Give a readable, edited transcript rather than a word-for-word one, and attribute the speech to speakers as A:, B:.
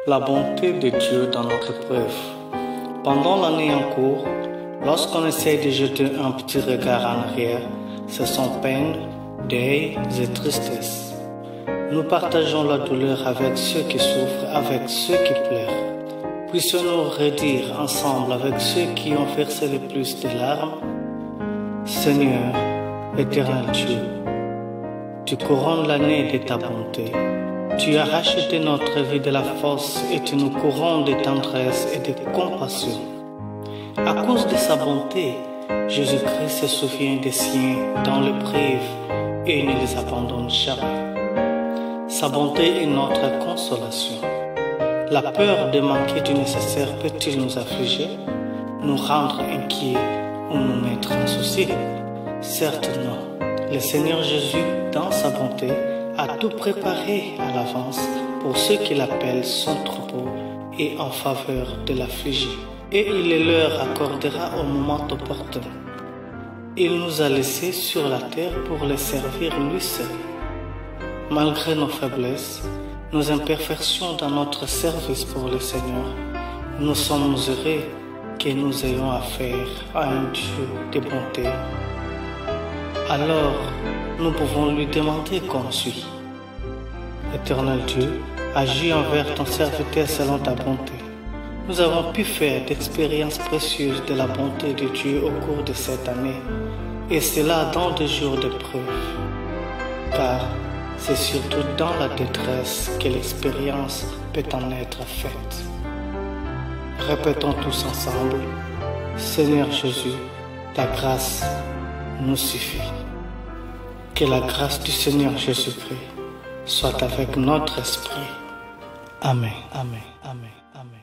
A: La bonté de Dieu dans notre épreuve. Pendant l'année en cours, lorsqu'on essaie de jeter un petit regard en arrière, ce sont peines, deuil et tristesse. Nous partageons la douleur avec ceux qui souffrent, avec ceux qui pleurent. Puissions-nous redire ensemble avec ceux qui ont versé le plus de larmes: Seigneur, éternel Dieu, tu couronnes l'année de ta bonté. Tu as racheté notre vie de la force et tu nous couronnes de tendresse et de compassion. À cause de sa bonté, Jésus-Christ se souvient des siens dans l'épreuve et ne les abandonne jamais. Sa bonté est notre consolation. La peur de manquer du nécessaire peut-il nous affliger, nous rendre inquiets ou nous mettre en souci? Certes non. Le Seigneur Jésus, dans sa bonté, a tout préparé à l'avance pour ceux qui l'appellent son troupeau et en faveur de l'affligé. Et il les leur accordera au moment opportun. Il nous a laissés sur la terre pour les servir lui seul. Malgré nos faiblesses, nos imperfections dans notre service pour le Seigneur, nous sommes heureux que nous ayons affaire à un Dieu de bonté. Alors, nous pouvons lui demander comme suit: Éternel Dieu, agis envers ton serviteur selon ta bonté. Nous avons pu faire d'expériences précieuses de la bonté de Dieu au cours de cette année, et cela dans des jours d'épreuve. Car c'est surtout dans la détresse que l'expérience peut en être faite. Répétons tous ensemble: Seigneur Jésus, ta grâce nous suffit. Que la grâce du Seigneur Jésus-Christ soit avec notre esprit. Amen, amen, amen, amen.